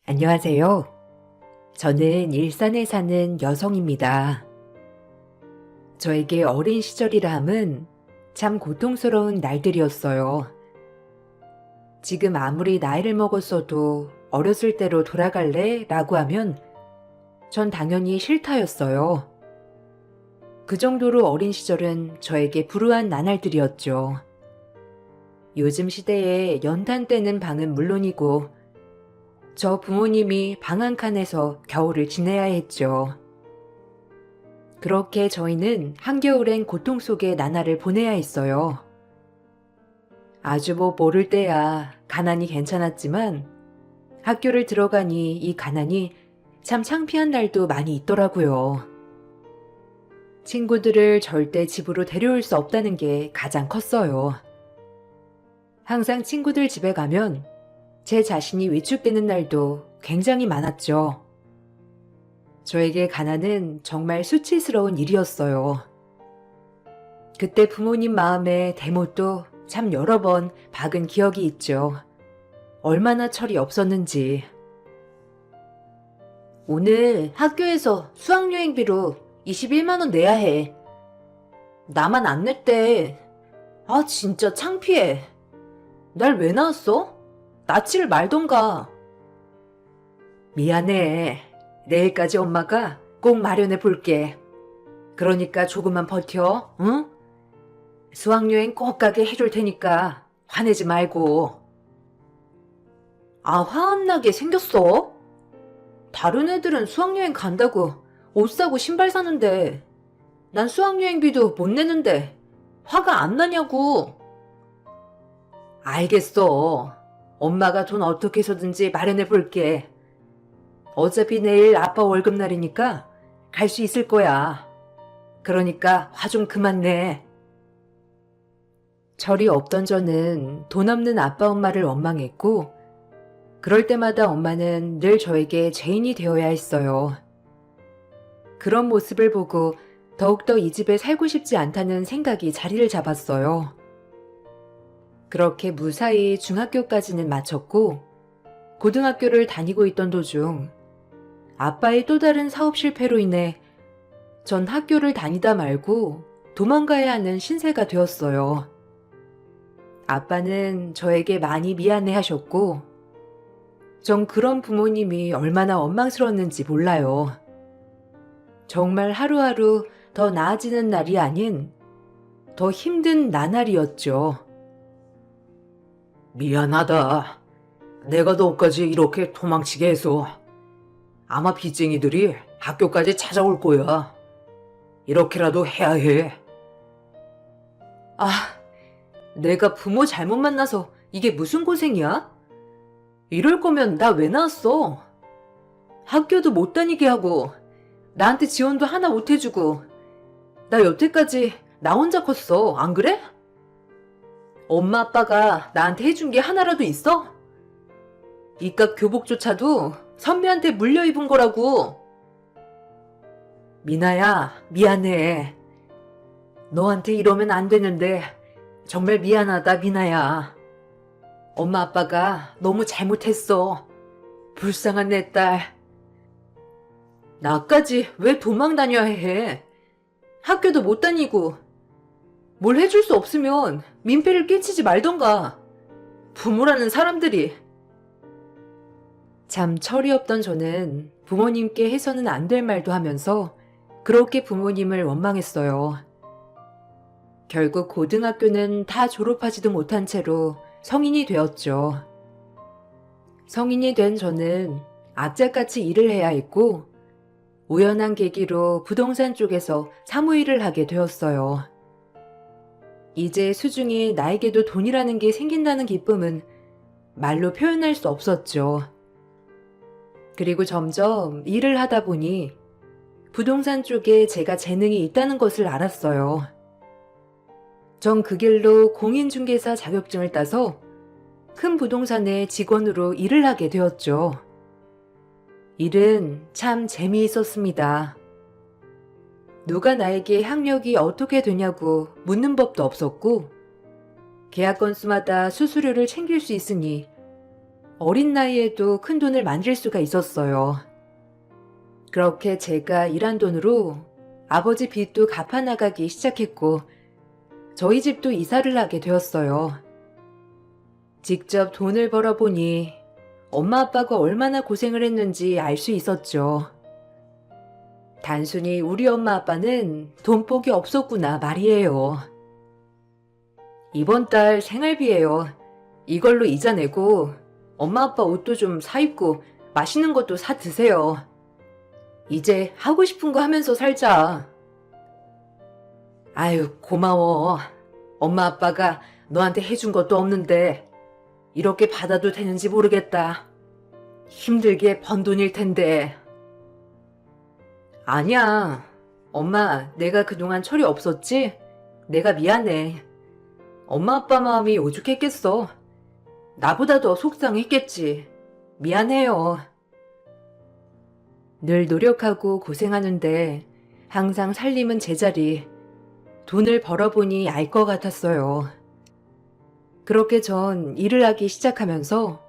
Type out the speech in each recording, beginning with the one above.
안녕하세요. 저는 일산에 사는 여성입니다. 저에게 어린 시절이라 함은 참 고통스러운 날들이었어요. 지금 아무리 나이를 먹었어도 어렸을 때로 돌아갈래? 라고 하면 전 당연히 싫다였어요. 그 정도로 어린 시절은 저에게 불우한 나날들이었죠. 요즘 시대에 연탄 떼는 방은 물론이고 저 부모님이 방 한 칸에서 겨울을 지내야 했죠. 그렇게 저희는 한겨울엔 고통 속에 나날을 보내야 했어요. 아주 모를 때야 가난이 괜찮았지만 학교를 들어가니 이 가난이 참 창피한 날도 많이 있더라고요. 친구들을 절대 집으로 데려올 수 없다는 게 가장 컸어요. 항상 친구들 집에 가면 제 자신이 위축되는 날도 굉장히 많았죠. 저에게 가난은 정말 수치스러운 일이었어요. 그때 부모님 마음에 대못도 참 여러 번 박은 기억이 있죠. 얼마나 철이 없었는지. 오늘 학교에서 수학여행비로 21만 원 내야 해. 나만 안 냈대. 아, 진짜 창피해. 날 왜 낳았어? 낳지를 말던가. 미안해. 내일까지 엄마가 꼭 마련해 볼게. 그러니까 조금만 버텨, 응? 수학여행 꼭 가게 해줄 테니까 화내지 말고. 아, 화 안 나게 생겼어? 다른 애들은 수학여행 간다고 옷 사고 신발 사는데 난 수학여행비도 못 내는데 화가 안 나냐고. 알겠어. 엄마가 돈 어떻게 해서든지 마련해 볼게. 어차피 내일 아빠 월급날이니까 갈 수 있을 거야. 그러니까 화 좀 그만 내. 철이 없던 저는 돈 없는 아빠 엄마를 원망했고 그럴 때마다 엄마는 늘 저에게 죄인이 되어야 했어요. 그런 모습을 보고 더욱더 이 집에 살고 싶지 않다는 생각이 자리를 잡았어요. 그렇게 무사히 중학교까지는 마쳤고 고등학교를 다니고 있던 도중 아빠의 또 다른 사업 실패로 인해 전 학교를 다니다 말고 도망가야 하는 신세가 되었어요. 아빠는 저에게 많이 미안해 하셨고 전 그런 부모님이 얼마나 원망스러웠는지 몰라요. 정말 하루하루 더 나아지는 날이 아닌 더 힘든 나날이었죠. 미안하다. 내가 너까지 이렇게 도망치게 해서. 아마 빚쟁이들이 학교까지 찾아올 거야. 이렇게라도 해야 해. 아, 내가 부모 잘못 만나서 이게 무슨 고생이야? 이럴 거면 나 왜 낳았어? 학교도 못 다니게 하고 나한테 지원도 하나 못 해주고 나 여태까지 나 혼자 컸어. 안 그래? 엄마 아빠가 나한테 해준 게 하나라도 있어? 이깟 교복조차도 선배한테 물려 입은 거라고. 미나야, 미안해. 너한테 이러면 안 되는데 정말 미안하다, 미나야. 엄마 아빠가 너무 잘못했어. 불쌍한 내 딸. 나까지 왜 도망 다녀야 해? 학교도 못 다니고 뭘 해줄 수 없으면 민폐를 끼치지 말던가. 부모라는 사람들이. 참 철이 없던 저는 부모님께 해서는 안 될 말도 하면서 그렇게 부모님을 원망했어요. 결국 고등학교는 다 졸업하지도 못한 채로 성인이 되었죠. 성인이 된 저는 악착같이 일을 해야 했고 우연한 계기로 부동산 쪽에서 사무일을 하게 되었어요. 이제 수중에 나에게도 돈이라는 게 생긴다는 기쁨은 말로 표현할 수 없었죠. 그리고 점점 일을 하다 보니 부동산 쪽에 제가 재능이 있다는 것을 알았어요. 전 그 길로 공인중개사 자격증을 따서 큰 부동산의 직원으로 일을 하게 되었죠. 일은 참 재미있었습니다. 누가 나에게 학력이 어떻게 되냐고 묻는 법도 없었고 계약 건수마다 수수료를 챙길 수 있으니 어린 나이에도 큰 돈을 만질 수가 있었어요. 그렇게 제가 일한 돈으로 아버지 빚도 갚아나가기 시작했고 저희 집도 이사를 하게 되었어요. 직접 돈을 벌어보니 엄마 아빠가 얼마나 고생을 했는지 알 수 있었죠. 단순히 우리 엄마 아빠는 돈복이 없었구나 말이에요. 이번 달 생활비예요. 이걸로 이자 내고 엄마 아빠 옷도 좀 사입고 맛있는 것도 사 드세요. 이제 하고 싶은 거 하면서 살자. 아유, 고마워. 엄마 아빠가 너한테 해준 것도 없는데 이렇게 받아도 되는지 모르겠다. 힘들게 번 돈일 텐데. 아니야. 엄마, 내가 그동안 철이 없었지? 내가 미안해. 엄마 아빠 마음이 오죽했겠어. 나보다 더 속상했겠지. 미안해요. 늘 노력하고 고생하는데 항상 살림은 제자리. 돈을 벌어보니 알 것 같았어요. 그렇게 전 일을 하기 시작하면서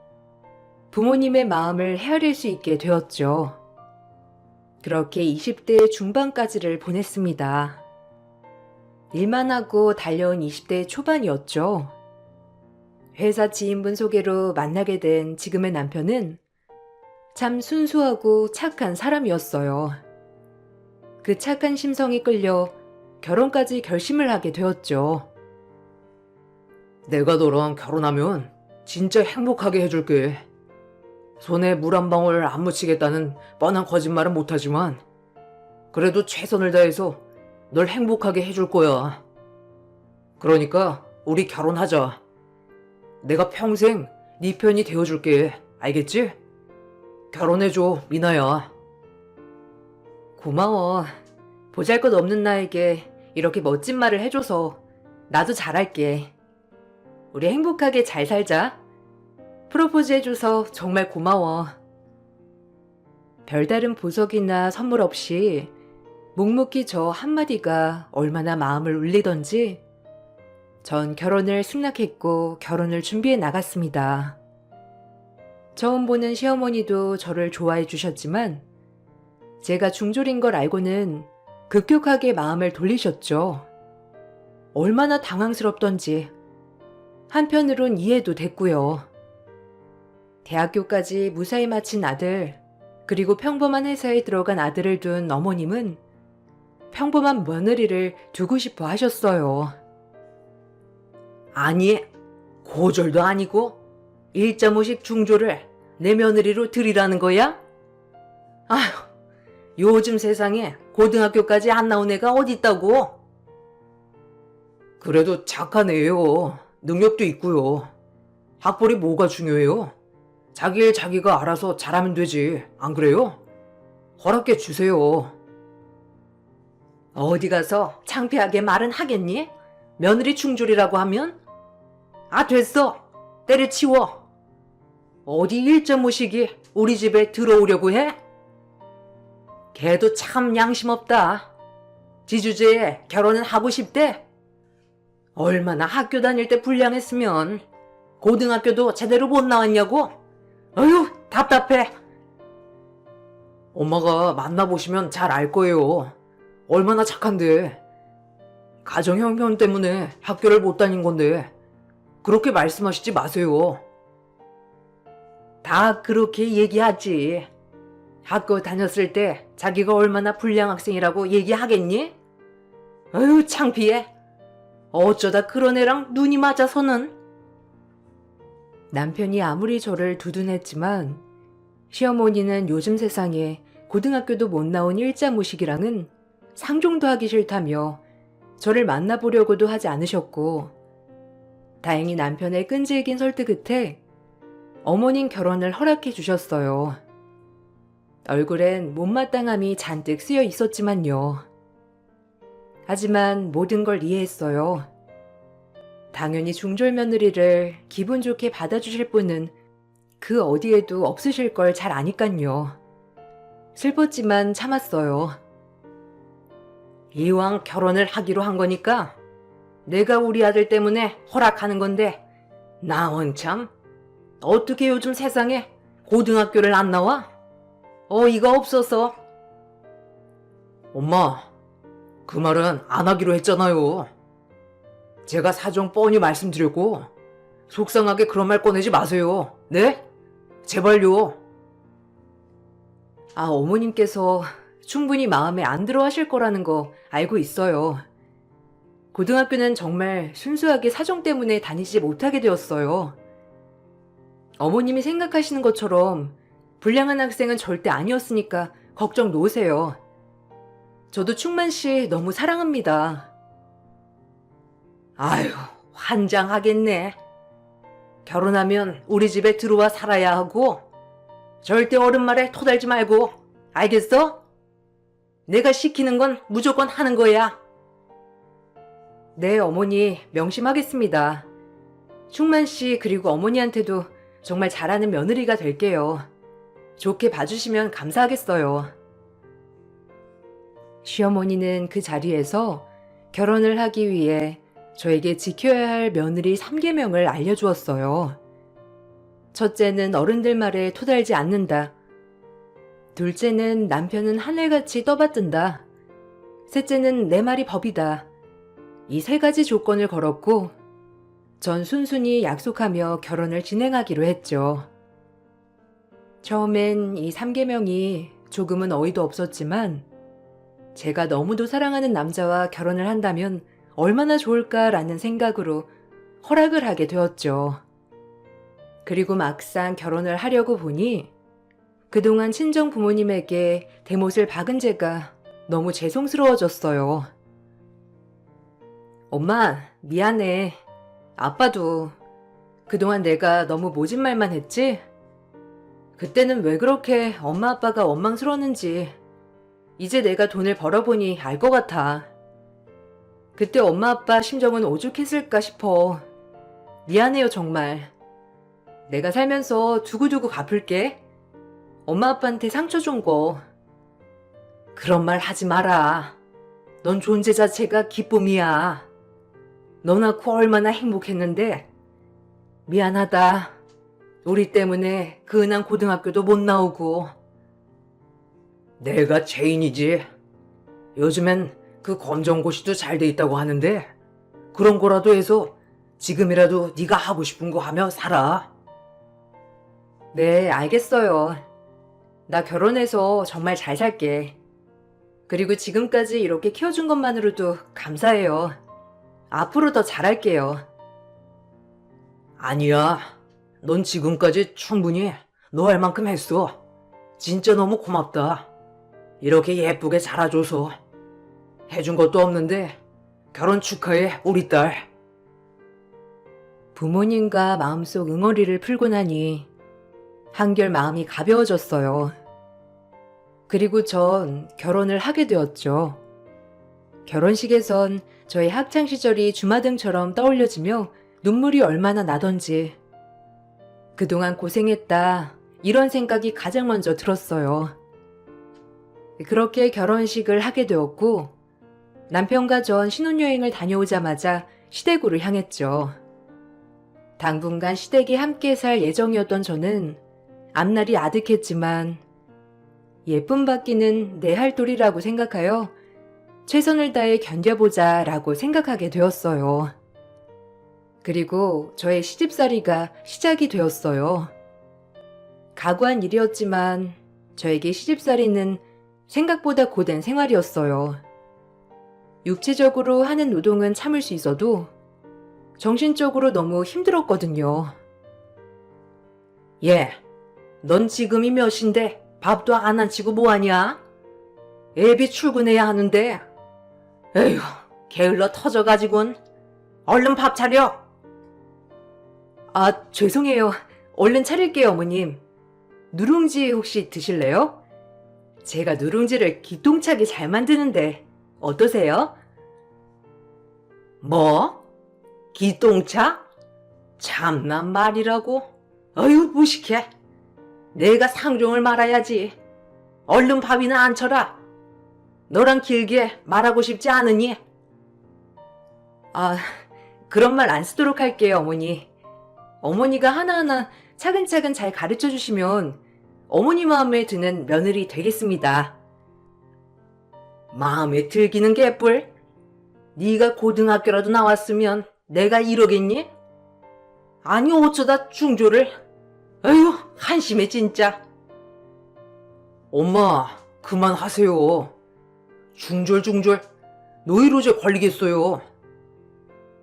부모님의 마음을 헤아릴 수 있게 되었죠. 그렇게 20대 중반까지를 보냈습니다. 일만 하고 달려온 20대 초반이었죠. 회사 지인분 소개로 만나게 된 지금의 남편은 참 순수하고 착한 사람이었어요. 그 착한 심성이 끌려 결혼까지 결심을 하게 되었죠. 내가 너랑 결혼하면 진짜 행복하게 해줄게. 손에 물 한 방울 안 묻히겠다는 뻔한 거짓말은 못하지만 그래도 최선을 다해서 널 행복하게 해줄 거야. 그러니까 우리 결혼하자. 내가 평생 네 편이 되어줄게. 알겠지? 결혼해줘, 미나야. 고마워. 보잘것없는 나에게 이렇게 멋진 말을 해줘서 나도 잘할게. 우리 행복하게 잘 살자. 프로포즈 해줘서 정말 고마워. 별다른 보석이나 선물 없이 묵묵히 저 한마디가 얼마나 마음을 울리던지 전 결혼을 승낙했고 결혼을 준비해 나갔습니다. 처음 보는 시어머니도 저를 좋아해 주셨지만 제가 중졸인 걸 알고는 급격하게 마음을 돌리셨죠. 얼마나 당황스럽던지 한편으론 이해도 됐고요. 대학교까지 무사히 마친 아들, 그리고 평범한 회사에 들어간 아들을 둔 어머님은 평범한 며느리를 두고 싶어 하셨어요. 아니, 고졸도 아니고 1.5식 중졸을 내 며느리로 들이라는 거야? 아휴, 요즘 세상에 고등학교까지 안 나온 애가 어딨다고? 그래도 착한 애예요. 능력도 있고요. 학벌이 뭐가 중요해요? 자기 일 자기가 알아서 잘하면 되지. 안 그래요? 허락해 주세요. 어디 가서 창피하게 말은 하겠니? 며느리 중졸이라고 하면? 아, 됐어. 때려치워. 어디 1.5식이 우리 집에 들어오려고 해? 걔도 참 양심 없다. 지 주제에 결혼은 하고 싶대? 얼마나 학교 다닐 때 불량했으면 고등학교도 제대로 못 나왔냐고? 어휴, 답답해. 엄마가 만나보시면 잘 알 거예요. 얼마나 착한데. 가정 형편 때문에 학교를 못 다닌 건데 그렇게 말씀하시지 마세요. 다 그렇게 얘기하지. 학교 다녔을 때 자기가 얼마나 불량 학생이라고 얘기하겠니? 어휴, 창피해. 어쩌다 그런 애랑 눈이 맞아서는. 남편이 아무리 저를 두둔했지만 시어머니는 요즘 세상에 고등학교도 못 나온 일자무식이랑은 상종도 하기 싫다며 저를 만나보려고도 하지 않으셨고, 다행히 남편의 끈질긴 설득 끝에 어머님 결혼을 허락해 주셨어요. 얼굴엔 못마땅함이 잔뜩 쓰여 있었지만요. 하지만 모든 걸 이해했어요. 당연히 중졸 며느리를 기분 좋게 받아주실 분은 그 어디에도 없으실 걸 잘 아니깐요. 슬펐지만 참았어요. 이왕 결혼을 하기로 한 거니까 내가 우리 아들 때문에 허락하는 건데 나 원참 어떻게 요즘 세상에 고등학교를 안 나와? 어이가 없어서. 엄마, 그 말은 안 하기로 했잖아요. 제가 사정 뻔히 말씀드렸고 속상하게 그런 말 꺼내지 마세요. 네? 제발요. 어머님께서 충분히 마음에 안 들어 하실 거라는 거 알고 있어요. 고등학교는 정말 순수하게 사정 때문에 다니지 못하게 되었어요. 어머님이 생각하시는 것처럼 불량한 학생은 절대 아니었으니까 걱정 놓으세요. 저도 충만 씨 너무 사랑합니다. 아휴, 환장하겠네. 결혼하면 우리 집에 들어와 살아야 하고 절대 어른 말에 토달지 말고, 알겠어? 내가 시키는 건 무조건 하는 거야. 네, 어머니 명심하겠습니다. 충만 씨 그리고 어머니한테도 정말 잘하는 며느리가 될게요. 좋게 봐주시면 감사하겠어요. 시어머니는 그 자리에서 결혼을 하기 위해 저에게 지켜야 할 며느리 3계명을 알려주었어요. 첫째는 어른들 말에 토달지 않는다. 둘째는 남편은 하늘같이 떠받든다. 셋째는 내 말이 법이다. 이 3가지 조건을 걸었고 전 순순히 약속하며 결혼을 진행하기로 했죠. 처음엔 이 3계명이 조금은 어이도 없었지만 제가 너무도 사랑하는 남자와 결혼을 한다면 얼마나 좋을까라는 생각으로 허락을 하게 되었죠. 그리고 막상 결혼을 하려고 보니 그동안 친정 부모님에게 대못을 박은 제가 너무 죄송스러워졌어요. 엄마, 미안해. 아빠도 그동안 내가 너무 모진 말만 했지? 그때는 왜 그렇게 엄마 아빠가 원망스러웠는지 이제 내가 돈을 벌어보니 알 것 같아. 그때 엄마 아빠 심정은 오죽했을까 싶어. 미안해요 정말. 내가 살면서 두고두고 갚을게. 엄마 아빠한테 상처 준 거. 그런 말 하지 마라. 넌 존재 자체가 기쁨이야. 너 낳고 얼마나 행복했는데. 미안하다. 우리 때문에 그 은한 고등학교도 못 나오고. 내가 죄인이지. 요즘엔 그 검정고시도 잘 돼 있다고 하는데 그런 거라도 해서 지금이라도 네가 하고 싶은 거 하며 살아. 네, 알겠어요. 나 결혼해서 정말 잘 살게. 그리고 지금까지 이렇게 키워준 것만으로도 감사해요. 앞으로 더 잘할게요. 아니야. 넌 지금까지 충분히 너 할 만큼 했어. 진짜 너무 고맙다. 이렇게 예쁘게 자라줘서. 해준 것도 없는데 결혼 축하해 우리 딸. 부모님과 마음속 응어리를 풀고 나니 한결 마음이 가벼워졌어요. 그리고 전 결혼을 하게 되었죠. 결혼식에선 저의 학창시절이 주마등처럼 떠올려지며 눈물이 얼마나 나던지 그동안 고생했다 이런 생각이 가장 먼저 들었어요. 그렇게 결혼식을 하게 되었고 남편과 전 신혼여행을 다녀오자마자 시댁으로 향했죠. 당분간 시댁에 함께 살 예정이었던 저는 앞날이 아득했지만 예쁨 받기는 내 할 도리라고 생각하여 최선을 다해 견뎌보자 라고 생각하게 되었어요. 그리고 저의 시집살이가 시작이 되었어요. 각오한 일이었지만 저에게 시집살이는 생각보다 고된 생활이었어요. 육체적으로 하는 노동은 참을 수 있어도 정신적으로 너무 힘들었거든요. 얘, 넌 지금이 몇인데 밥도 안 한치고 뭐하냐? 애비 출근해야 하는데. 에휴, 게을러 터져가지곤. 얼른 밥 차려. 죄송해요. 얼른 차릴게요, 어머님. 누룽지 혹시 드실래요? 제가 누룽지를 기똥차게 잘 만드는데 어떠세요? 뭐? 기똥차? 참난 말이라고? 어휴, 무식해. 내가 상종을 말아야지. 얼른 밥이나 안 쳐라. 너랑 길게 말하고 싶지 않으니? 그런 말 안 쓰도록 할게요, 어머니. 어머니가 하나하나 차근차근 잘 가르쳐 주시면 어머니 마음에 드는 며느리 되겠습니다. 마음에 들기는 개뿔? 네가 고등학교라도 나왔으면 내가 이러겠니? 아니 어쩌다 중졸을? 에휴 한심해 진짜. 엄마 그만하세요. 중졸 노이로제 걸리겠어요.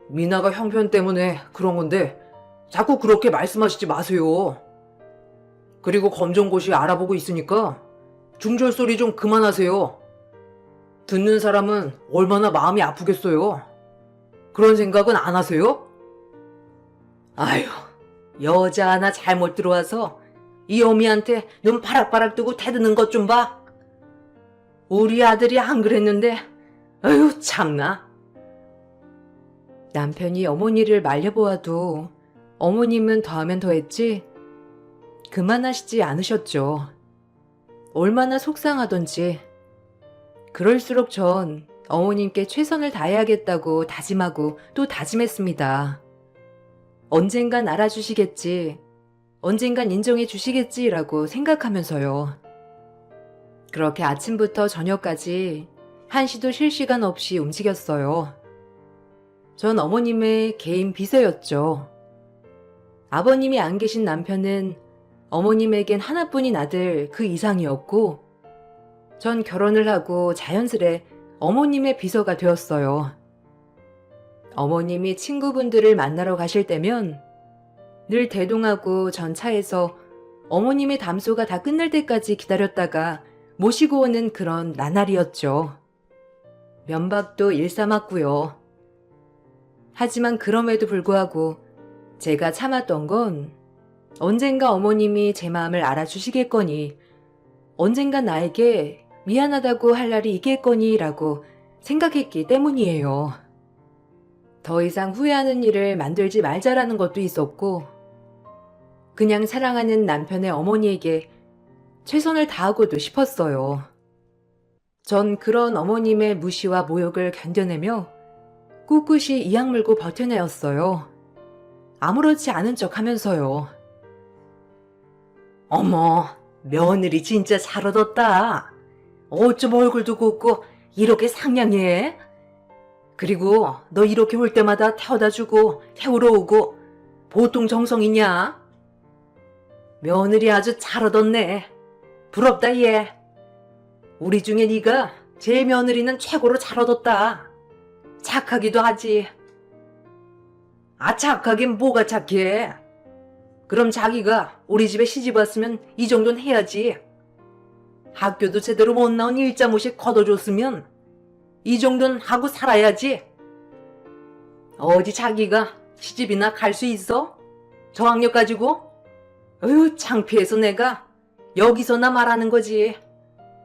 미나가 형편 때문에 그런 건데 자꾸 그렇게 말씀하시지 마세요. 그리고 검정고시 알아보고 있으니까 중졸 소리 좀 그만하세요. 듣는 사람은 얼마나 마음이 아프겠어요. 그런 생각은 안 하세요? 아휴, 여자 하나 잘못 들어와서 이 어미한테 눈 파락파락 뜨고 대드는 것 좀 봐. 우리 아들이 안 그랬는데, 아휴 참나. 남편이 어머니를 말려보아도 어머님은 더하면 더했지 그만하시지 않으셨죠. 얼마나 속상하던지. 그럴수록 전 어머님께 최선을 다해야겠다고 다짐하고 또 다짐했습니다. 언젠간 알아주시겠지, 언젠간 인정해 주시겠지라고 생각하면서요. 그렇게 아침부터 저녁까지 한시도 쉴 시간 없이 움직였어요. 전 어머님의 개인 비서였죠. 아버님이 안 계신 남편은 어머님에겐 하나뿐인 아들 그 이상이었고, 전 결혼을 하고 자연스레 어머님의 비서가 되었어요. 어머님이 친구분들을 만나러 가실 때면 늘 대동하고 전 차에서 어머님의 담소가 다 끝날 때까지 기다렸다가 모시고 오는 그런 나날이었죠. 면박도 일삼았고요. 하지만 그럼에도 불구하고 제가 참았던 건 언젠가 어머님이 제 마음을 알아주시겠거니, 언젠가 나에게 미안하다고 할 날이 있겠거니라고 생각했기 때문이에요. 더 이상 후회하는 일을 만들지 말자라는 것도 있었고, 그냥 사랑하는 남편의 어머니에게 최선을 다하고도 싶었어요. 전 그런 어머님의 무시와 모욕을 견뎌내며 꿋꿋이 이악 물고 버텨내었어요. 아무렇지 않은 척 하면서요. 어머, 며느리 진짜 잘 얻었다. 어쩜 얼굴도 곱고 이렇게 상냥해? 그리고 너 이렇게 올 때마다 태워다 주고 태우러 오고 보통 정성이냐? 며느리 아주 잘 얻었네. 부럽다 얘. 우리 중에 네가 제 며느리는 최고로 잘 얻었다. 착하기도 하지. 아 착하긴 뭐가 착해. 그럼 자기가 우리 집에 시집 왔으면 이 정도는 해야지. 학교도 제대로 못 나온 일자무식 걷어줬으면 이 정도는 하고 살아야지. 어디 자기가 시집이나 갈 수 있어? 저학력 가지고? 어휴 창피해서 내가 여기서나 말하는 거지.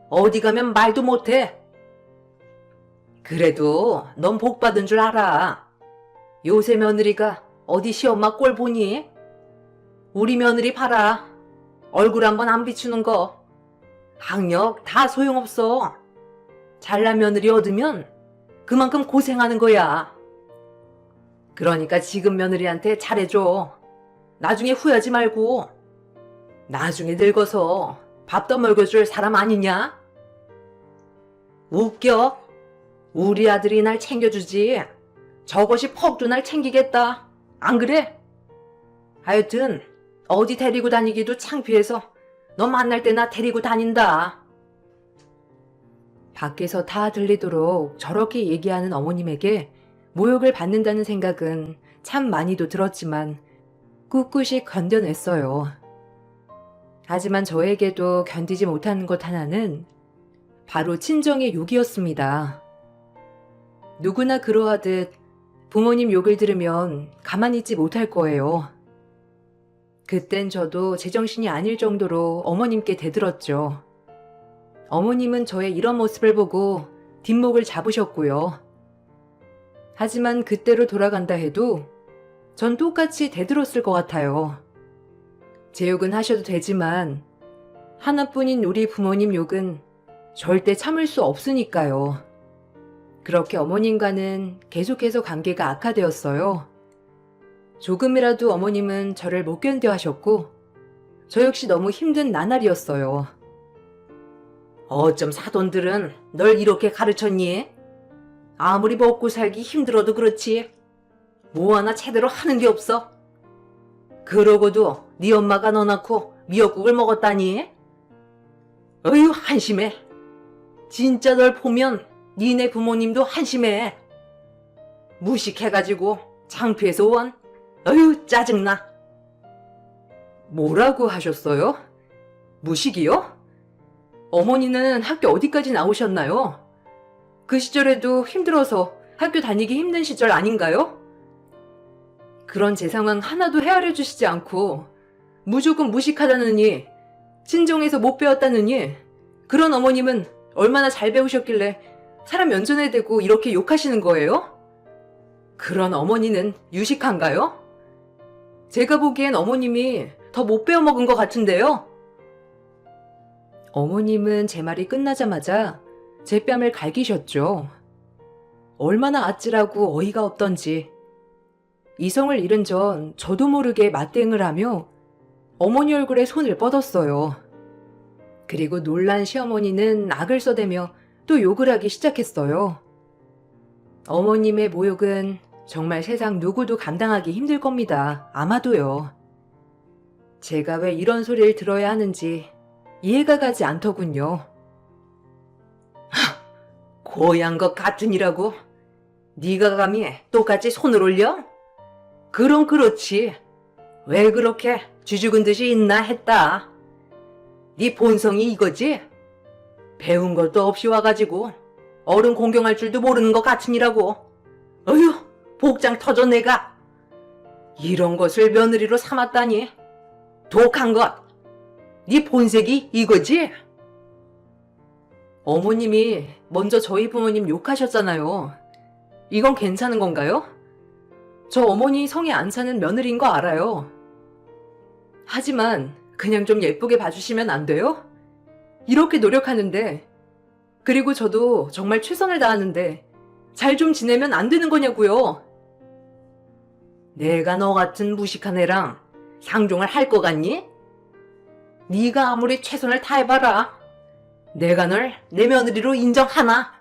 어디 가면 말도 못해. 그래도 넌 복 받은 줄 알아. 요새 며느리가 어디 시엄마 꼴 보니? 우리 며느리 봐라. 얼굴 한번 안 비추는 거. 학력 다 소용없어. 잘난 며느리 얻으면 그만큼 고생하는 거야. 그러니까 지금 며느리한테 잘해줘. 나중에 후회하지 말고. 나중에 늙어서 밥도 먹여줄 사람 아니냐? 웃겨. 우리 아들이 날 챙겨주지. 저것이 퍽도 날 챙기겠다. 안 그래? 하여튼 어디 데리고 다니기도 창피해서 너 만날 때나 데리고 다닌다. 밖에서 다 들리도록 저렇게 얘기하는 어머님에게 모욕을 받는다는 생각은 참 많이도 들었지만 꿋꿋이 견뎌냈어요. 하지만 저에게도 견디지 못하는 것 하나는 바로 친정의 욕이었습니다. 누구나 그러하듯 부모님 욕을 들으면 가만히 있지 못할 거예요. 그땐 저도 제정신이 아닐 정도로 어머님께 대들었죠. 어머님은 저의 이런 모습을 보고 뒷목을 잡으셨고요. 하지만 그때로 돌아간다 해도 전 똑같이 대들었을 것 같아요. 제 욕은 하셔도 되지만 하나뿐인 우리 부모님 욕은 절대 참을 수 없으니까요. 그렇게 어머님과는 계속해서 관계가 악화되었어요. 조금이라도 어머님은 저를 못 견뎌 하셨고 저 역시 너무 힘든 나날이었어요. 어쩜 사돈들은 널 이렇게 가르쳤니? 아무리 먹고 살기 힘들어도 그렇지. 뭐 하나 제대로 하는 게 없어. 그러고도 네 엄마가 너 낳고 미역국을 먹었다니? 어휴, 한심해. 진짜 널 보면 니네 부모님도 한심해. 무식해가지고 창피해서 원. 어휴, 짜증나. 뭐라고 하셨어요? 무식이요? 어머니는 학교 어디까지 나오셨나요? 그 시절에도 힘들어서 학교 다니기 힘든 시절 아닌가요? 그런 제 상황 하나도 헤아려 주시지 않고 무조건 무식하다느니, 친정에서 못 배웠다느니, 그런 어머님은 얼마나 잘 배우셨길래 사람 면전에 대고 이렇게 욕하시는 거예요? 그런 어머니는 유식한가요? 제가 보기엔 어머님이 더 못 배워먹은 것 같은데요? 어머님은 제 말이 끝나자마자 제 뺨을 갈기셨죠. 얼마나 아찔하고 어이가 없던지. 이성을 잃은 전 저도 모르게 맞대응을 하며 어머니 얼굴에 손을 뻗었어요. 그리고 놀란 시어머니는 악을 써대며 또 욕을 하기 시작했어요. 어머님의 모욕은 정말 세상 누구도 감당하기 힘들 겁니다. 아마도요. 제가 왜 이런 소리를 들어야 하는지 이해가 가지 않더군요. 고얀 것 같으니라고? 네가 감히 똑같이 손을 올려? 그럼 그렇지. 왜 그렇게 쥐죽은 듯이 있나 했다. 네 본성이 이거지? 배운 것도 없이 와가지고 어른 공경할 줄도 모르는 것 같으니라고. 어휴, 복장 터져 내가. 이런 것을 며느리로 삼았다니. 독한 것. 네 본색이 이거지? 어머님이 먼저 저희 부모님 욕하셨잖아요. 이건 괜찮은 건가요? 저 어머니 성에 안 차는 며느리인 거 알아요. 하지만 그냥 좀 예쁘게 봐주시면 안 돼요? 이렇게 노력하는데, 그리고 저도 정말 최선을 다하는데 잘 좀 지내면 안 되는 거냐고요. 내가 너 같은 무식한 애랑 상종을 할 거 같니? 네가 아무리 최선을 다해봐라. 내가 널 내 며느리로 인정하나?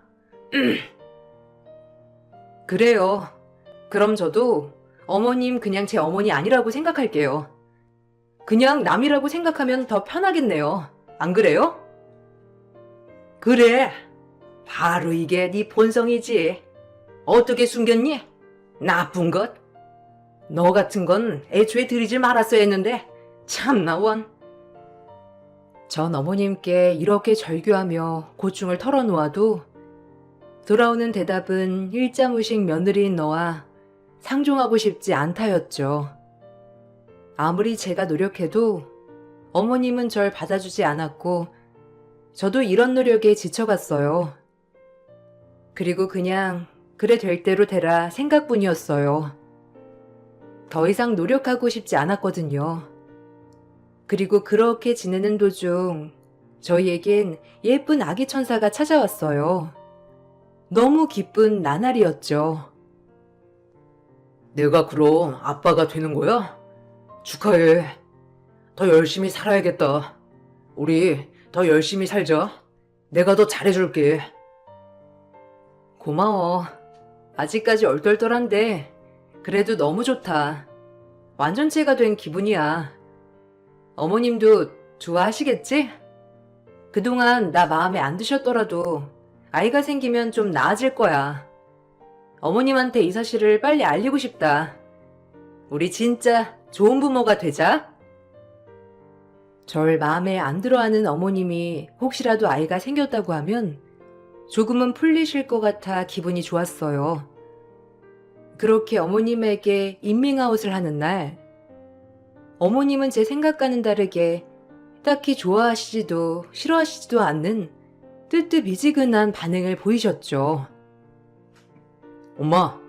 그래요. 그럼 저도 어머님 그냥 제 어머니 아니라고 생각할게요. 그냥 남이라고 생각하면 더 편하겠네요. 안 그래요? 그래. 바로 이게 네 본성이지. 어떻게 숨겼니? 나쁜 것. 너 같은 건 애초에 들이질 말았어야 했는데 참나 원. 전 어머님께 이렇게 절규하며 고충을 털어놓아도 돌아오는 대답은 일자무식 며느리인 너와 상종하고 싶지 않다였죠. 아무리 제가 노력해도 어머님은 절 받아주지 않았고 저도 이런 노력에 지쳐갔어요. 그리고 그냥 그래 될 대로 되라 생각뿐이었어요. 더 이상 노력하고 싶지 않았거든요. 그리고 그렇게 지내는 도중 저희에겐 예쁜 아기 천사가 찾아왔어요. 너무 기쁜 나날이었죠. 내가 그럼 아빠가 되는 거야? 축하해. 더 열심히 살아야겠다. 우리 더 열심히 살자. 내가 더 잘해줄게. 고마워. 아직까지 얼떨떨한데 그래도 너무 좋다. 완전체가 된 기분이야. 어머님도 좋아하시겠지? 그동안 나 마음에 안 드셨더라도 아이가 생기면 좀 나아질 거야. 어머님한테 이 사실을 빨리 알리고 싶다. 우리 진짜 좋은 부모가 되자. 절 마음에 안 들어하는 어머님이 혹시라도 아이가 생겼다고 하면 조금은 풀리실 것 같아 기분이 좋았어요. 그렇게 어머님에게 인밍아웃을 하는 날, 어머님은 제 생각과는 다르게 딱히 좋아하시지도 싫어하시지도 않는 뜨뜻미지근한 반응을 보이셨죠. 엄마,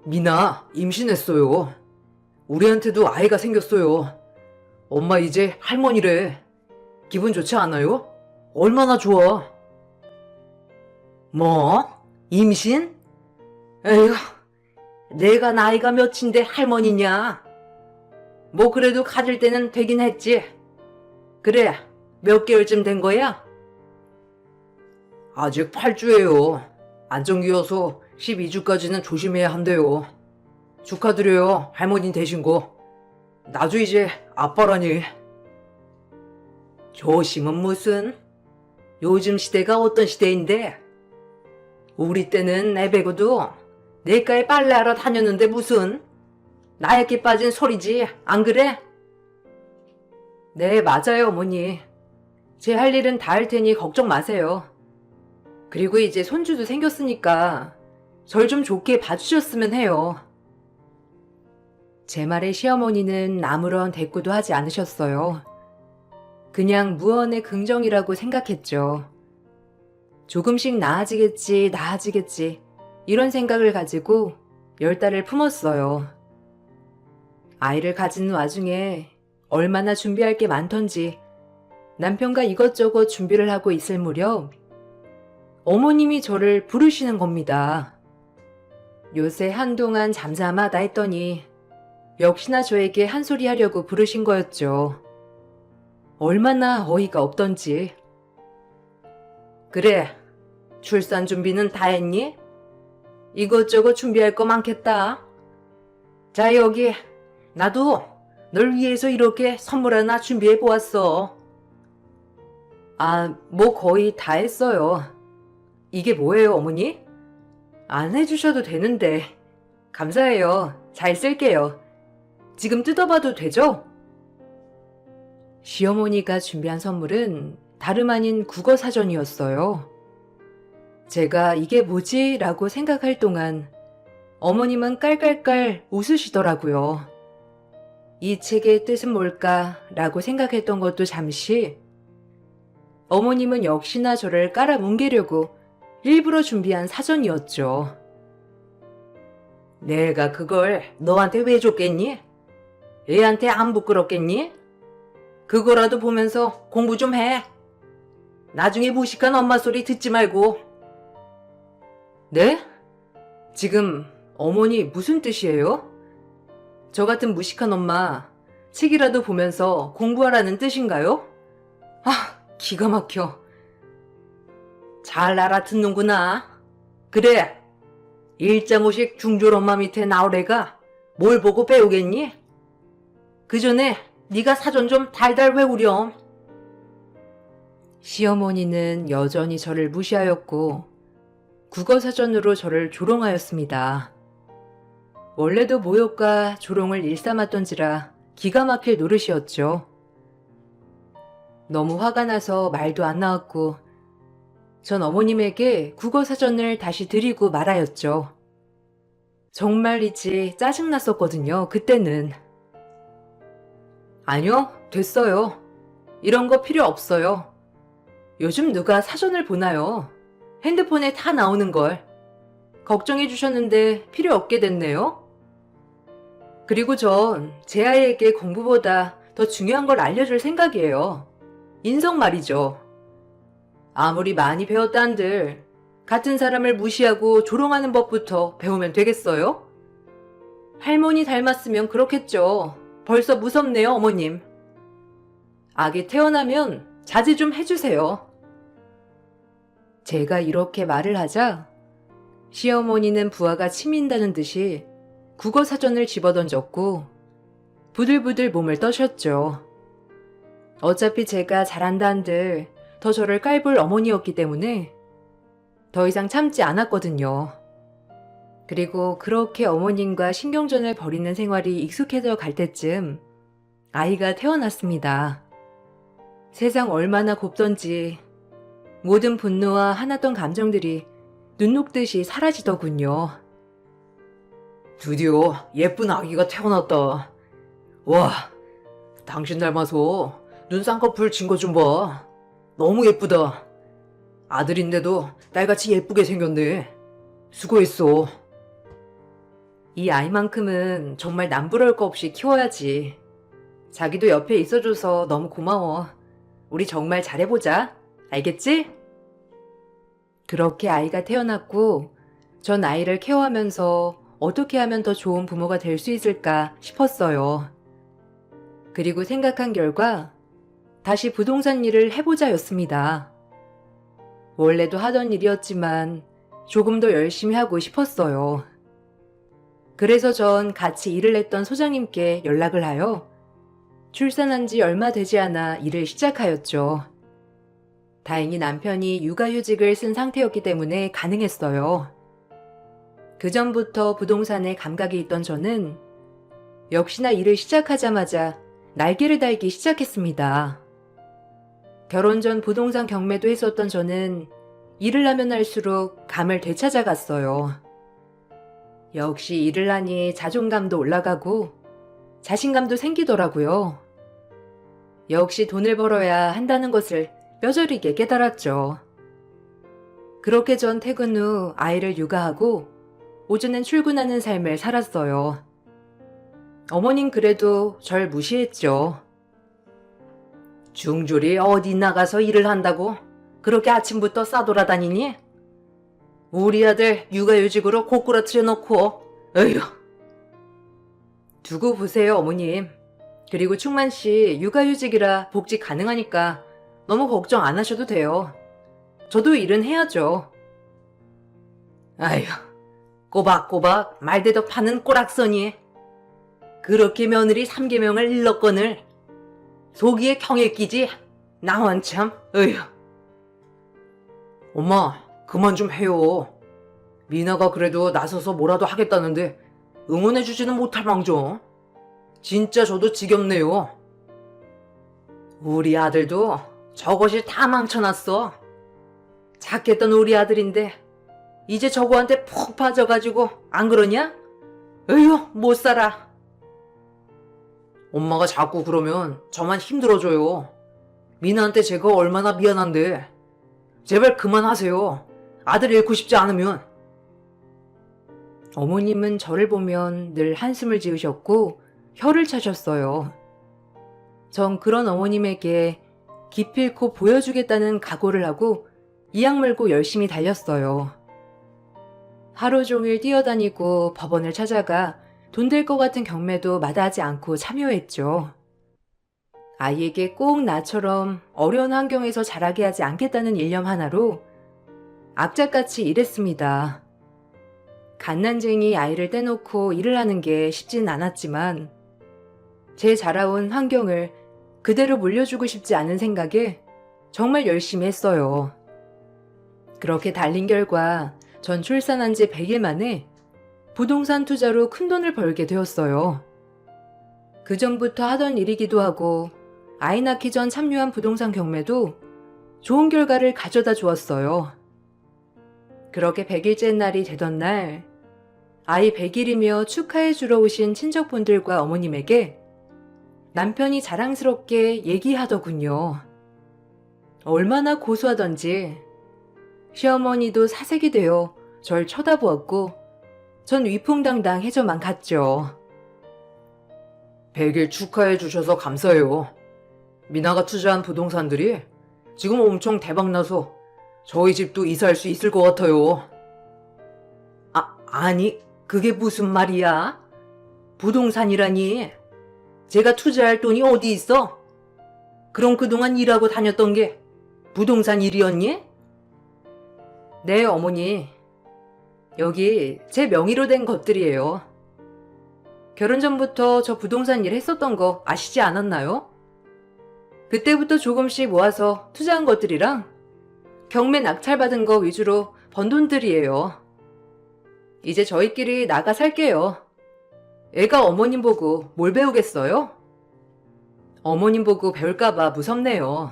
미나 임신했어요. 우리한테도 아이가 생겼어요. 엄마 이제 할머니래. 기분 좋지 않아요? 얼마나 좋아. 뭐? 임신? 에휴, 내가 나이가 몇인데 할머니냐? 뭐 그래도 가질 때는 되긴 했지. 그래, 몇 개월쯤 된 거야? 아직 8주예요. 안정기여서 12주까지는 조심해야 한대요. 축하드려요, 할머니 되신 거. 나도 이제 아빠라니. 조심은 무슨? 요즘 시대가 어떤 시대인데? 우리 때는 내 배고도 내과에 빨래하러 다녔는데 무슨? 나약게 빠진 소리지, 안 그래? 네, 맞아요, 어머니. 제 할 일은 다 할 테니 걱정 마세요. 그리고 이제 손주도 생겼으니까 절 좀 좋게 봐주셨으면 해요. 제 말에 시어머니는 아무런 대꾸도 하지 않으셨어요. 그냥 무언의 긍정이라고 생각했죠. 조금씩 나아지겠지, 나아지겠지, 이런 생각을 가지고 10달을 품었어요. 아이를 가지는 와중에 얼마나 준비할 게 많던지 남편과 이것저것 준비를 하고 있을 무렵 어머님이 저를 부르시는 겁니다. 요새 한동안 잠잠하다 했더니 역시나 저에게 한 소리 하려고 부르신 거였죠. 얼마나 어이가 없던지. 그래, 출산 준비는 다 했니? 이것저것 준비할 거 많겠다. 자, 여기 나도 널 위해서 이렇게 선물 하나 준비해 보았어. 아, 뭐 거의 다 했어요. 이게 뭐예요, 어머니? 안 해주셔도 되는데. 감사해요. 잘 쓸게요. 지금 뜯어봐도 되죠? 시어머니가 준비한 선물은 다름 아닌 국어 사전이었어요. 제가 이게 뭐지? 라고 생각할 동안 어머님은 깔깔깔 웃으시더라고요. 이 책의 뜻은 뭘까? 라고 생각했던 것도 잠시, 어머님은 역시나 저를 깔아뭉개려고 일부러 준비한 사전이었죠. 내가 그걸 너한테 왜 줬겠니? 애한테 안 부끄럽겠니? 그거라도 보면서 공부 좀 해. 나중에 무식한 엄마 소리 듣지 말고. 네? 지금 어머니 무슨 뜻이에요? 저 같은 무식한 엄마 책이라도 보면서 공부하라는 뜻인가요? 아, 기가 막혀. 잘 알아듣는구나. 그래, 1.5식 중졸 엄마 밑에 나올 애가 뭘 보고 배우겠니? 그 전에 네가 사전 좀 달달 외우렴. 시어머니는 여전히 저를 무시하였고 국어사전으로 저를 조롱하였습니다. 원래도 모욕과 조롱을 일삼았던지라 기가 막힐 노릇이었죠. 너무 화가 나서 말도 안 나왔고 전 어머님에게 국어사전을 다시 드리고 말하였죠. 정말이지 짜증났었거든요, 그때는. 아니요, 됐어요. 이런 거 필요 없어요. 요즘 누가 사전을 보나요? 핸드폰에 다 나오는 걸. 걱정해 주셨는데 필요 없게 됐네요. 그리고 전 제 아이에게 공부보다 더 중요한 걸 알려줄 생각이에요. 인성 말이죠. 아무리 많이 배웠다 한들 같은 사람을 무시하고 조롱하는 법부터 배우면 되겠어요? 할머니 닮았으면 그렇겠죠. 벌써 무섭네요, 어머님. 아기 태어나면 자제 좀 해주세요. 제가 이렇게 말을 하자 시어머니는 부하가 치민다는 듯이 국어사전을 집어던졌고 부들부들 몸을 떠셨죠. 어차피 제가 잘한다 한들 더 저를 깔볼 어머니였기 때문에 더 이상 참지 않았거든요. 그리고 그렇게 어머님과 신경전을 벌이는 생활이 익숙해져 갈 때쯤 아이가 태어났습니다. 세상 얼마나 곱던지 모든 분노와 화났던 감정들이 눈 녹듯이 사라지더군요. 드디어 예쁜 아기가 태어났다. 와, 당신 닮아서 눈 쌍꺼풀 진 거 좀 봐. 너무 예쁘다. 아들인데도 딸같이 예쁘게 생겼네. 수고했어. 이 아이만큼은 정말 남부러울 거 없이 키워야지. 자기도 옆에 있어줘서 너무 고마워. 우리 정말 잘해보자. 알겠지? 그렇게 아이가 태어났고 전 아이를 케어하면서 어떻게 하면 더 좋은 부모가 될 수 있을까 싶었어요. 그리고 생각한 결과 다시 부동산 일을 해보자였습니다. 원래도 하던 일이었지만 조금 더 열심히 하고 싶었어요. 그래서 전 같이 일을 했던 소장님께 연락을 하여 출산한 지 얼마 되지 않아 일을 시작하였죠. 다행히 남편이 육아휴직을 쓴 상태였기 때문에 가능했어요. 그 전부터 부동산에 감각이 있던 저는 역시나 일을 시작하자마자 날개를 달기 시작했습니다. 결혼 전 부동산 경매도 했었던 저는 일을 하면 할수록 감을 되찾아갔어요. 역시 일을 하니 자존감도 올라가고 자신감도 생기더라고요. 역시 돈을 벌어야 한다는 것을 뼈저리게 깨달았죠. 그렇게 전 퇴근 후 아이를 육아하고 오전엔 출근하는 삶을 살았어요. 어머님 그래도 절 무시했죠. 중졸이 어디 나가서 일을 한다고 그렇게 아침부터 싸돌아다니니? 우리 아들 육아휴직으로 고꾸라트려 놓고 에휴. 두고 보세요 어머님. 그리고 충만씨 육아휴직이라 복직 가능하니까 너무 걱정 안 하셔도 돼요. 저도 일은 해야죠. 아휴, 꼬박꼬박 말대답 하는 꼬락서니. 그렇게 며느리 3계명을 일렀거늘 속이에 경에 끼지. 나원 참, 어휴. 엄마, 그만 좀 해요. 미나가 그래도 나서서 뭐라도 하겠다는데 응원해주지는 못할 망정. 진짜 저도 지겹네요. 우리 아들도 저것이 다 망쳐놨어. 착했던 우리 아들인데 이제 저거한테 푹 빠져가지고 안 그러냐? 에휴, 못 살아. 엄마가 자꾸 그러면 저만 힘들어져요. 미나한테 제가 얼마나 미안한데. 제발 그만하세요. 아들 잃고 싶지 않으면. 어머님은 저를 보면 늘 한숨을 지으셨고 혀를 차셨어요. 전 그런 어머님에게 기필코 보여주겠다는 각오를 하고 이악 물고 열심히 달렸어요. 하루 종일 뛰어다니고 법원을 찾아가 돈 될 것 같은 경매도 마다하지 않고 참여했죠. 아이에게 꼭 나처럼 어려운 환경에서 자라게 하지 않겠다는 일념 하나로 악착같이 일했습니다. 갓난쟁이 아이를 떼놓고 일을 하는 게 쉽진 않았지만 제 자라온 환경을 그대로 물려주고 싶지 않은 생각에 정말 열심히 했어요. 그렇게 달린 결과 전 출산한 지 100일 만에 부동산 투자로 큰돈을 벌게 되었어요. 그 전부터 하던 일이기도 하고 아이 낳기 전 참여한 부동산 경매도 좋은 결과를 가져다 주었어요. 그렇게 100일째 날이 되던 날 아이 100일이며 축하해 주러 오신 친척분들과 어머님에게 남편이 자랑스럽게 얘기하더군요. 얼마나 고소하던지 시어머니도 사색이 되어 절 쳐다보았고 전 위풍당당해져만 갔죠. 100일 축하해 주셔서 감사해요. 미나가 투자한 부동산들이 지금 엄청 대박나서 저희 집도 이사할 수 있을 것 같아요. 아니 그게 무슨 말이야? 부동산이라니. 제가 투자할 돈이 어디 있어? 그럼 그동안 일하고 다녔던 게 부동산 일이었니? 네, 어머니. 여기 제 명의로 된 것들이에요. 결혼 전부터 저 부동산 일 했었던 거 아시지 않았나요? 그때부터 조금씩 모아서 투자한 것들이랑 경매 낙찰받은 거 위주로 번 돈들이에요. 이제 저희끼리 나가 살게요. 애가 어머님 보고 뭘 배우겠어요? 어머님 보고 배울까봐 무섭네요.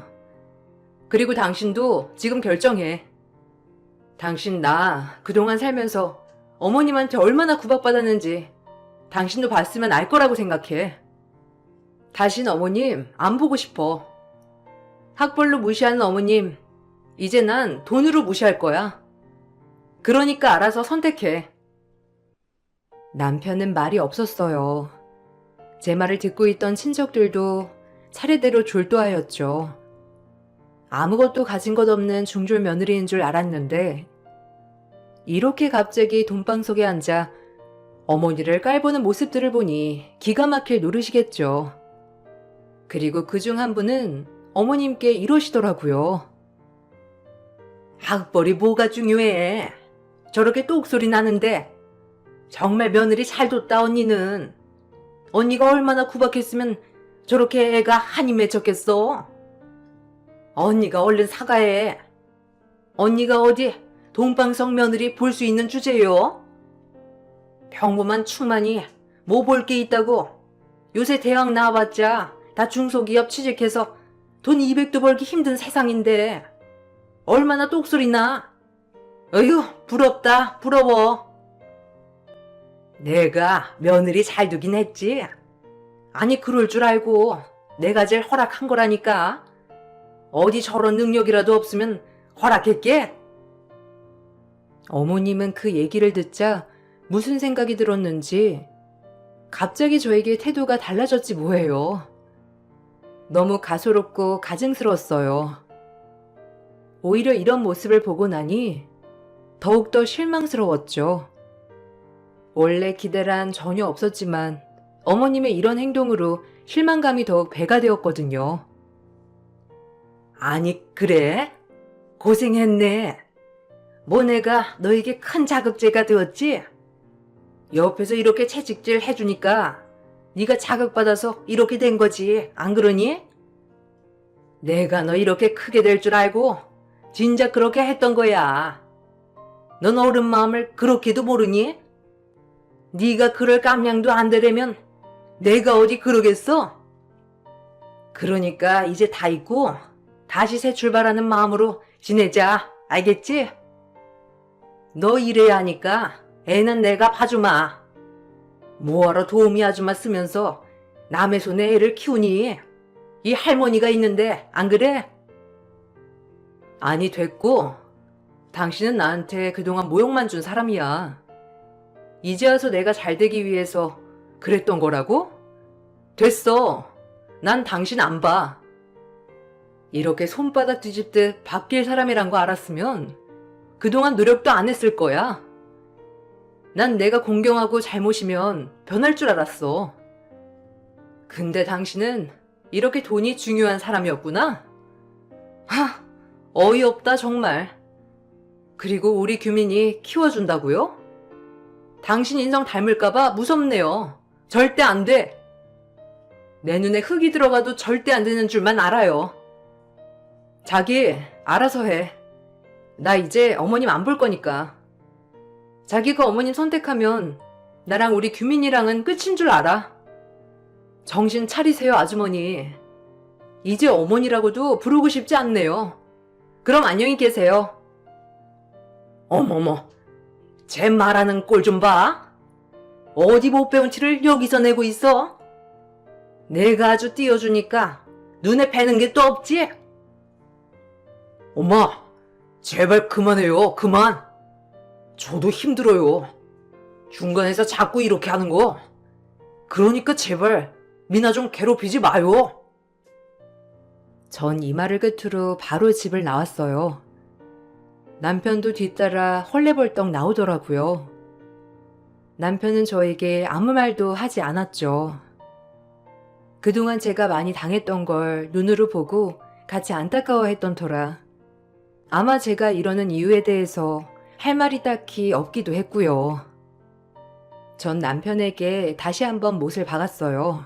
그리고 당신도 지금 결정해. 당신 나 그동안 살면서 어머님한테 얼마나 구박받았는지 당신도 봤으면 알 거라고 생각해. 다신 어머님 안 보고 싶어. 학벌로 무시하는 어머님, 이제 난 돈으로 무시할 거야. 그러니까 알아서 선택해. 남편은 말이 없었어요. 제 말을 듣고 있던 친척들도 차례대로 졸도하였죠. 아무것도 가진 것 없는 중졸 며느리인 줄 알았는데 이렇게 갑자기 돈방 속에 앉아 어머니를 깔보는 모습들을 보니 기가 막힐 노릇이겠죠. 그리고 그중 한 분은 어머님께 이러시더라고요. 학벌이 뭐가 중요해. 저렇게 똑소리 나는데 정말 며느리 잘 뒀다 언니는. 언니가 얼마나 구박했으면 저렇게 애가 한이 맺혔겠어. 언니가 얼른 사과해. 언니가 어디 동방성 며느리 볼 수 있는 주제요? 평범한 충만이 뭐 볼 게 있다고. 요새 대학 나와봤자 다 중소기업 취직해서 돈 200도 벌기 힘든 세상인데 얼마나 똑소리나. 어휴, 부럽다, 부러워. 내가 며느리 잘 두긴 했지. 아니, 그럴 줄 알고 내가 제일 허락한 거라니까. 어디 저런 능력이라도 없으면 허락했게? 어머님은 그 얘기를 듣자 무슨 생각이 들었는지 갑자기 저에게 태도가 달라졌지 뭐예요. 너무 가소롭고 가증스러웠어요. 오히려 이런 모습을 보고 나니 더욱더 실망스러웠죠. 원래 기대란 전혀 없었지만 어머님의 이런 행동으로 실망감이 더욱 배가 되었거든요. 아니, 그래? 고생했네. 뭐 내가 너에게 큰 자극제가 되었지? 옆에서 이렇게 채찍질 해주니까 네가 자극받아서 이렇게 된 거지, 안 그러니? 내가 너 이렇게 크게 될 줄 알고 진작 그렇게 했던 거야. 넌 어른 마음을 그렇게도 모르니? 네가 그럴 깜냥도 안 되려면 내가 어디 그러겠어? 그러니까 이제 다 잊고 다시 새 출발하는 마음으로 지내자, 알겠지? 너 이래야 하니까 애는 내가 봐주마. 뭐하러 도우미 아줌마 쓰면서 남의 손에 애를 키우니? 이 할머니가 있는데 안 그래? 아니, 됐고. 당신은 나한테 그동안 모욕만 준 사람이야. 이제 와서 내가 잘 되기 위해서 그랬던 거라고? 됐어. 난 당신 안 봐. 이렇게 손바닥 뒤집듯 바뀔 사람이란 거 알았으면 그동안 노력도 안 했을 거야. 난 내가 공경하고 잘못이면 변할 줄 알았어. 근데 당신은 이렇게 돈이 중요한 사람이었구나? 하, 어이없다 정말. 그리고 우리 규민이 키워준다고요? 당신 인성 닮을까봐 무섭네요. 절대 안 돼. 내 눈에 흙이 들어가도 절대 안 되는 줄만 알아요. 자기, 알아서 해. 나 이제 어머님 안 볼 거니까. 자기가 어머님 선택하면 나랑 우리 규민이랑은 끝인 줄 알아. 정신 차리세요, 아주머니. 이제 어머니라고도 부르고 싶지 않네요. 그럼 안녕히 계세요. 어머머, 쟤 말하는 꼴 좀 봐. 어디 못 배운 티를 여기서 내고 있어? 내가 아주 띄워주니까 눈에 뵈는 게 또 없지? 엄마, 제발 그만해요, 그만. 저도 힘들어요. 중간에서 자꾸 이렇게 하는 거. 그러니까 제발 미나 좀 괴롭히지 마요. 전 이 말을 끝으로 바로 집을 나왔어요. 남편도 뒤따라 헐레벌떡 나오더라고요. 남편은 저에게 아무 말도 하지 않았죠. 그동안 제가 많이 당했던 걸 눈으로 보고 같이 안타까워했던 터라 아마 제가 이러는 이유에 대해서 할 말이 딱히 없기도 했고요. 전 남편에게 다시 한번 못을 박았어요.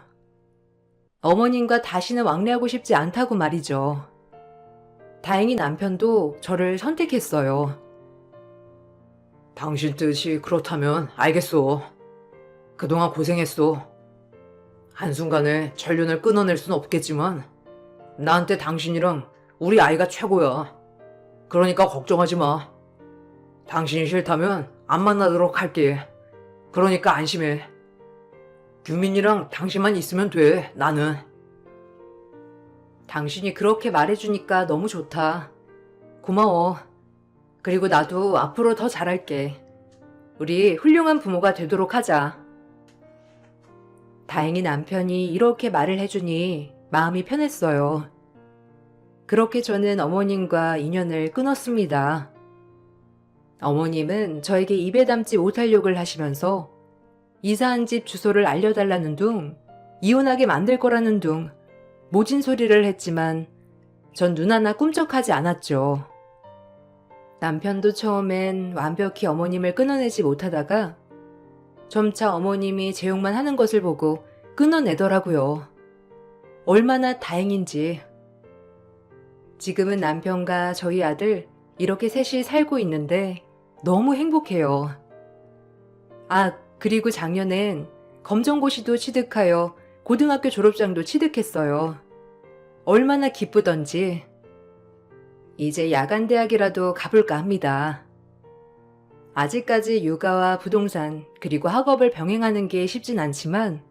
어머님과 다시는 왕래하고 싶지 않다고 말이죠. 다행히 남편도 저를 선택했어요. 당신 뜻이 그렇다면 알겠소. 그동안 고생했소. 한순간에 전륜을 끊어낼 순 없겠지만 나한테 당신이랑 우리 아이가 최고야. 그러니까 걱정하지 마. 당신이 싫다면 안 만나도록 할게. 그러니까 안심해. 규민이랑 당신만 있으면 돼, 나는. 당신이 그렇게 말해주니까 너무 좋다. 고마워. 그리고 나도 앞으로 더 잘할게. 우리 훌륭한 부모가 되도록 하자. 다행히 남편이 이렇게 말을 해주니 마음이 편했어요. 그렇게 저는 어머님과 인연을 끊었습니다. 어머님은 저에게 입에 담지 못할 욕을 하시면서 이사한 집 주소를 알려달라는 둥, 이혼하게 만들 거라는 둥, 모진 소리를 했지만 전 눈 하나 꿈쩍하지 않았죠. 남편도 처음엔 완벽히 어머님을 끊어내지 못하다가 점차 어머님이 제 욕만 하는 것을 보고 끊어내더라고요. 얼마나 다행인지. 지금은 남편과 저희 아들 이렇게 셋이 살고 있는데 너무 행복해요. 아, 그리고 작년엔 검정고시도 취득하여 고등학교 졸업장도 취득했어요. 얼마나 기쁘던지. 이제 야간대학이라도 가볼까 합니다. 아직까지 육아와 부동산 그리고 학업을 병행하는 게 쉽진 않지만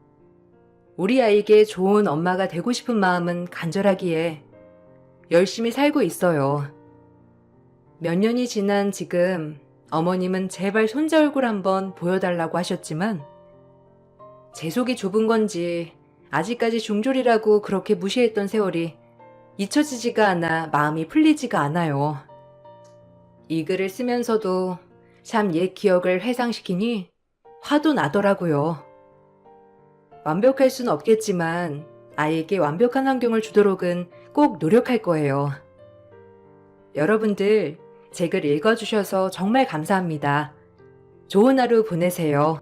우리 아이에게 좋은 엄마가 되고 싶은 마음은 간절하기에 열심히 살고 있어요. 몇 년이 지난 지금 어머님은 제발 손자 얼굴 한번 보여달라고 하셨지만 제 속이 좁은 건지 아직까지 중졸이라고 그렇게 무시했던 세월이 잊혀지지가 않아 마음이 풀리지가 않아요. 이 글을 쓰면서도 참 옛 기억을 회상시키니 화도 나더라고요. 완벽할 순 없겠지만 아이에게 완벽한 환경을 주도록은 꼭 노력할 거예요. 여러분들 제 글 읽어주셔서 정말 감사합니다. 좋은 하루 보내세요.